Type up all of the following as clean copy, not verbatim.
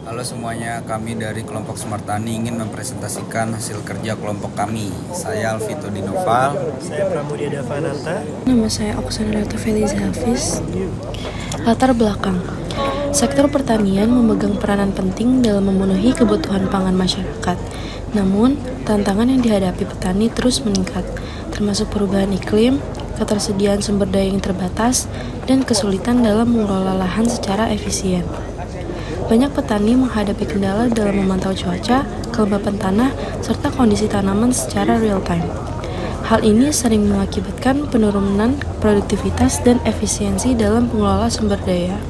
Halo semuanya, kami dari kelompok Smart Tani ingin mempresentasikan hasil kerja kelompok kami. Saya Alvito Dinoval. Saya Pramudia Davananta. Nama saya Oksana Feliza Hafiz. Latar belakang. Sektor pertanian memegang peranan penting dalam memenuhi kebutuhan pangan masyarakat. Namun, tantangan yang dihadapi petani terus meningkat, termasuk perubahan iklim, ketersediaan sumber daya yang terbatas, dan kesulitan dalam mengelola lahan secara efisien. Banyak petani menghadapi kendala dalam memantau cuaca, kelembapan tanah, serta kondisi tanaman secara real time. Hal ini sering mengakibatkan penurunan produktivitas dan efisiensi dalam pengelola sumber daya.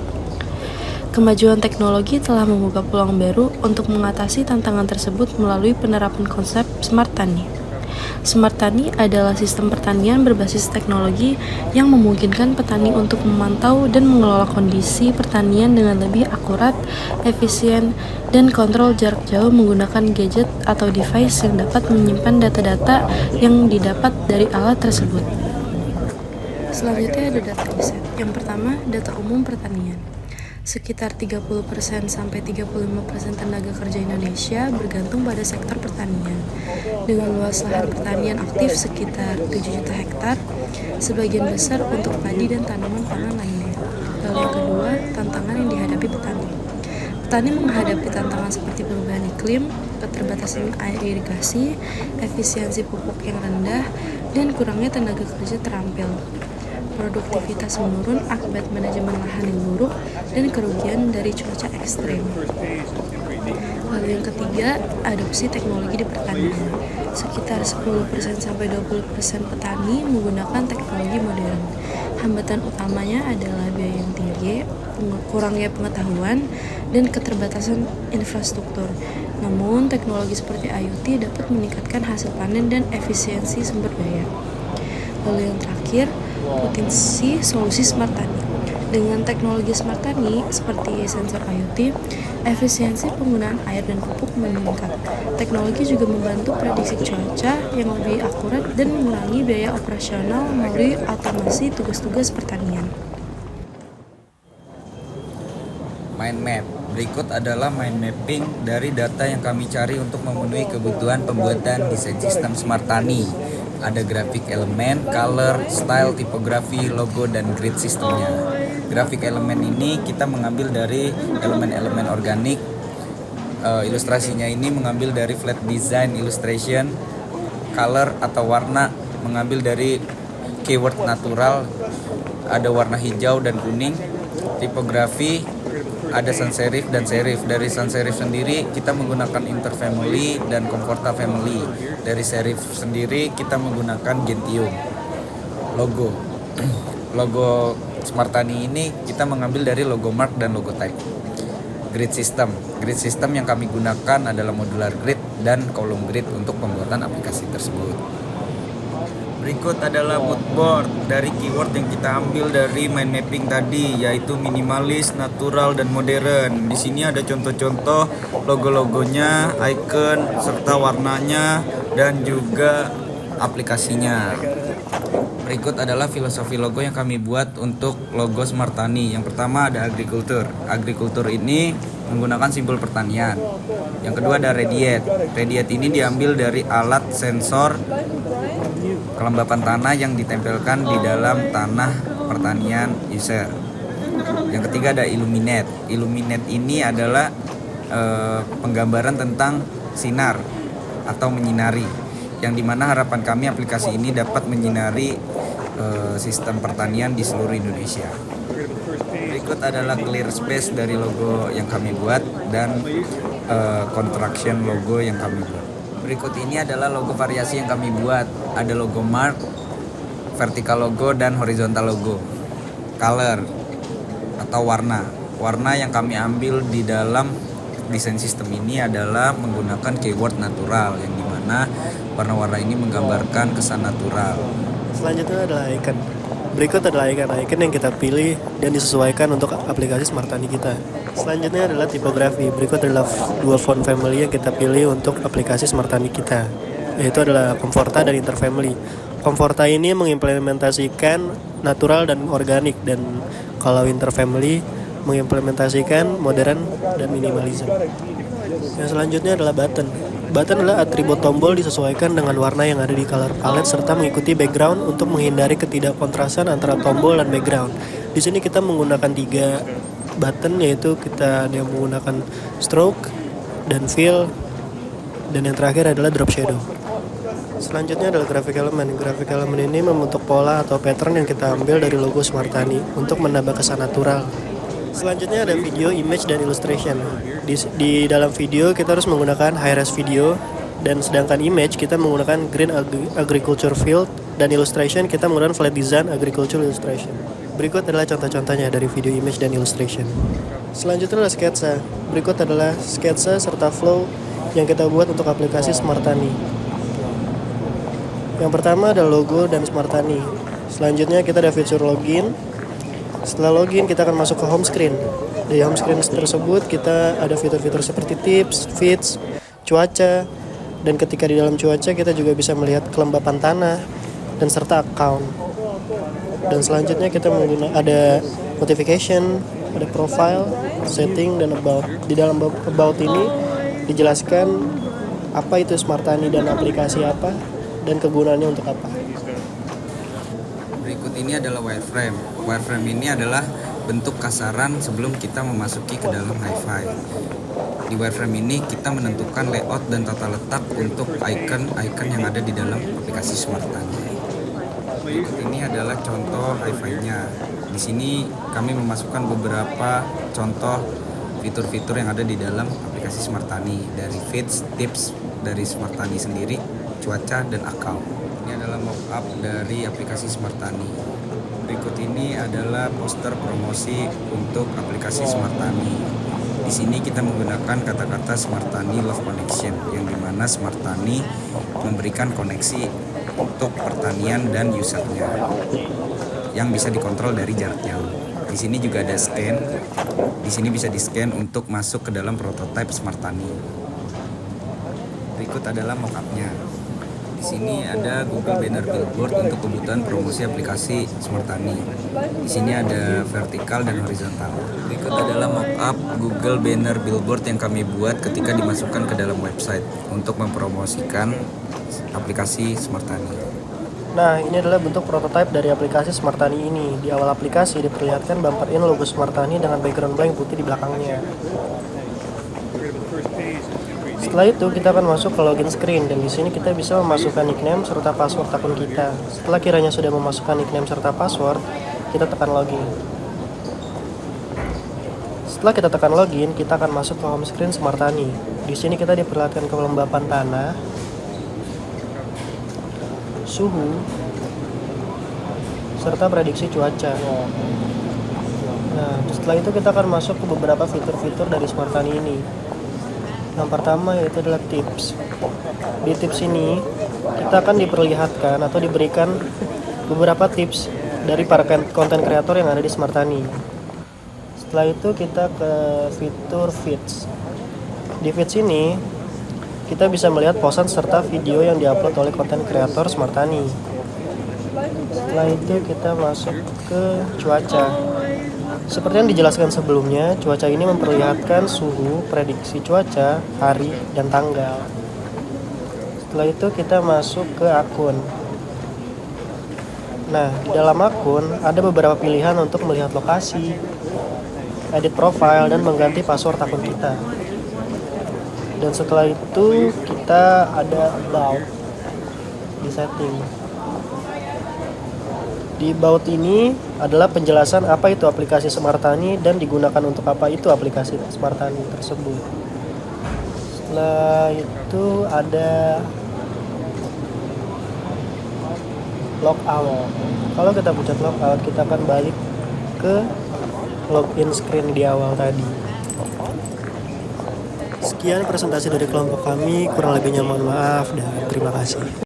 Kemajuan teknologi telah membuka peluang baru untuk mengatasi tantangan tersebut melalui penerapan konsep Smart Tani. Smart Tani adalah sistem pertanian berbasis teknologi yang memungkinkan petani untuk memantau dan mengelola kondisi pertanian dengan lebih akurat, efisien, dan kontrol jarak jauh menggunakan gadget atau device yang dapat menyimpan data-data yang didapat dari alat tersebut. Selanjutnya ada data riset. Yang pertama, data umum pertanian. Sekitar 30% sampai 35% tenaga kerja Indonesia bergantung pada sektor pertanian. Dengan luas lahan pertanian aktif sekitar 7 juta hektar, sebagian besar untuk padi dan tanaman pangan lainnya. Lalu yang kedua, tantangan yang dihadapi petani. Petani menghadapi tantangan seperti perubahan iklim, keterbatasan air irigasi, efisiensi pupuk yang rendah, dan kurangnya tenaga kerja terampil. Produktivitas menurun akibat manajemen lahan yang buruk dan kerugian dari cuaca ekstrem. Lalu yang ketiga, adopsi teknologi di pertanian. Sekitar 10% sampai 20% petani menggunakan teknologi modern. Hambatan utamanya adalah biaya yang tinggi, kurangnya pengetahuan, dan keterbatasan infrastruktur. Namun, teknologi seperti IoT dapat meningkatkan hasil panen dan efisiensi sumber daya. Lalu yang terakhir, potensi solusi Smart Tani. Dengan teknologi Smart Tani seperti sensor IoT, efisiensi penggunaan air dan pupuk meningkat. Teknologi juga membantu prediksi cuaca yang lebih akurat dan mengurangi biaya operasional melalui otomasi tugas-tugas pertanian. Mind map. Berikut adalah mind mapping dari data yang kami cari untuk memenuhi kebutuhan pembuatan desain sistem Smart Tani. Ada grafik elemen, color, style, tipografi, logo, dan grid sistemnya. Grafik elemen ini kita mengambil dari elemen-elemen organik. Ilustrasinya ini mengambil dari flat design illustration. Color atau warna mengambil dari keyword natural. Ada warna hijau dan kuning. Tipografi ada sans serif dan serif. Dari sans serif sendiri kita menggunakan interfamily dan comforta family. Dari serif sendiri kita menggunakan Gentium. Logo Smart Tani ini kita mengambil dari logo mark dan logo type. Grid system yang kami gunakan adalah modular grid dan column grid untuk pembuatan aplikasi tersebut. Berikut adalah mood board dari keyword yang kita ambil dari mind mapping tadi, yaitu minimalis, natural, dan modern. Di sini ada contoh-contoh logo-logonya, icon, serta warnanya, dan juga aplikasinya. Berikut adalah filosofi logo yang kami buat untuk logo Smart Tani. Yang pertama ada agrikultur. Agrikultur ini menggunakan simbol pertanian. Yang kedua ada radiate. Radiate ini diambil dari alat sensor kelembapan tanah yang ditempelkan di dalam tanah pertanian user. Yang ketiga ada illuminate. Illuminate ini adalah penggambaran tentang sinar atau menyinari, yang dimana harapan kami aplikasi ini dapat menyinari sistem pertanian di seluruh Indonesia. Berikut adalah clear space dari logo yang kami buat dan construction logo yang kami buat. Berikut ini adalah logo variasi yang kami buat. Ada logo mark, vertical logo, dan horizontal logo. Color atau warna. Warna yang kami ambil di dalam desain sistem ini adalah menggunakan keyword natural, yang dimana warna-warna ini menggambarkan kesan natural. Selanjutnya adalah icon. Berikut adalah icon yang kita pilih dan disesuaikan untuk aplikasi Smart Tani kita. Selanjutnya adalah tipografi. Berikut adalah dua font family yang kita pilih untuk aplikasi Smart Tani kita, yaitu adalah Comforta dan Interfamily. Comforta ini mengimplementasikan natural dan organik, dan kalau Interfamily mengimplementasikan modern dan minimalism. Yang selanjutnya adalah button. Button adalah atribut tombol disesuaikan dengan warna yang ada di color palette serta mengikuti background untuk menghindari ketidakkontrasan antara tombol dan background. Di sini kita menggunakan 3 button, yaitu kita ada yang menggunakan stroke dan fill, dan yang terakhir adalah drop shadow. Selanjutnya adalah graphic element. Graphic element ini membentuk pola atau pattern yang kita ambil dari logo Smartani untuk menambah kesan natural. Selanjutnya ada video, image, dan illustration. Di dalam video kita harus menggunakan high-res video, dan sedangkan image kita menggunakan green agriculture field, dan illustration kita menggunakan flat design agriculture illustration. Berikut adalah contoh-contohnya dari video, image, dan illustration. Selanjutnya adalah sketsa. Berikut adalah sketsa serta flow yang kita buat untuk aplikasi Smartani. Yang pertama ada logo dan Smartani. Selanjutnya kita ada fitur login. Setelah login kita akan masuk ke home screen. Di home screen tersebut kita ada fitur-fitur seperti tips, feeds, cuaca, dan ketika di dalam cuaca kita juga bisa melihat kelembapan tanah dan serta account. Dan selanjutnya kita ada notification, ada profile, setting, dan about. Di dalam about ini dijelaskan apa itu Smartani dan aplikasi apa dan kegunaannya untuk apa. Berikut ini adalah wireframe. Wireframe ini adalah bentuk kasaran sebelum kita memasuki ke dalam hi-fi. Di wireframe ini kita menentukan layout dan tata letak untuk icon-icon yang ada di dalam aplikasi Smartani. Berikut ini adalah contoh hi-fi-nya. Di sini kami memasukkan beberapa contoh fitur-fitur yang ada di dalam aplikasi Smartani, dari feeds, tips dari Smartani sendiri, cuaca, dan account. Ini adalah mockup dari aplikasi Smartani. Berikut ini adalah poster promosi untuk aplikasi Smartani. Di sini kita menggunakan kata-kata Smartani Love Connection, yang dimana Smartani memberikan koneksi untuk pertanian dan usernya yang bisa dikontrol dari jarak jauh. Di sini juga ada scan. Di sini bisa di-scan untuk masuk ke dalam prototipe Smartani. Berikut adalah mockupnya. Di sini ada Google Banner Billboard untuk kebutuhan promosi aplikasi Smartani. Di sini ada vertikal dan horizontal. Berikut adalah mockup Google Banner Billboard yang kami buat ketika dimasukkan ke dalam website untuk mempromosikan aplikasi Smartani. Nah, ini adalah bentuk prototipe dari aplikasi Smartani ini. Di awal aplikasi diperlihatkan bumper in logo Smartani dengan background blank putih di belakangnya. Setelah itu kita akan masuk ke login screen, dan di sini kita bisa memasukkan nickname serta password akun kita. Setelah kiranya sudah memasukkan nickname serta password, kita tekan login. Setelah kita tekan login, kita akan masuk ke home screen Smartani. Di sini kita diperlihatkan kelembapan tanah, suhu, serta prediksi cuaca. Nah, setelah itu kita akan masuk ke beberapa fitur-fitur dari Smartani ini. Yang pertama yaitu adalah tips. Di tips ini kita akan diperlihatkan atau diberikan beberapa tips dari para konten kreator yang ada di Smartani. Setelah itu kita ke fitur feeds. Di feeds ini kita bisa melihat posan serta video yang diupload oleh konten kreator Smartani. Setelah itu kita masuk ke cuaca. Seperti yang dijelaskan sebelumnya, cuaca ini memperlihatkan suhu, prediksi cuaca, hari, dan tanggal. Setelah itu kita masuk ke akun. Nah, di dalam akun ada beberapa pilihan untuk melihat lokasi, edit profile, dan mengganti password akun kita. Dan setelah itu kita ada about di setting. Di about ini adalah penjelasan apa itu aplikasi Smartani dan digunakan untuk apa itu aplikasi Smartani tersebut. Setelah itu ada logout. Kalau kita pencet logout, kita akan balik ke login screen di awal tadi. Sekian presentasi dari kelompok kami, kurang lebihnya mohon maaf dan terima kasih.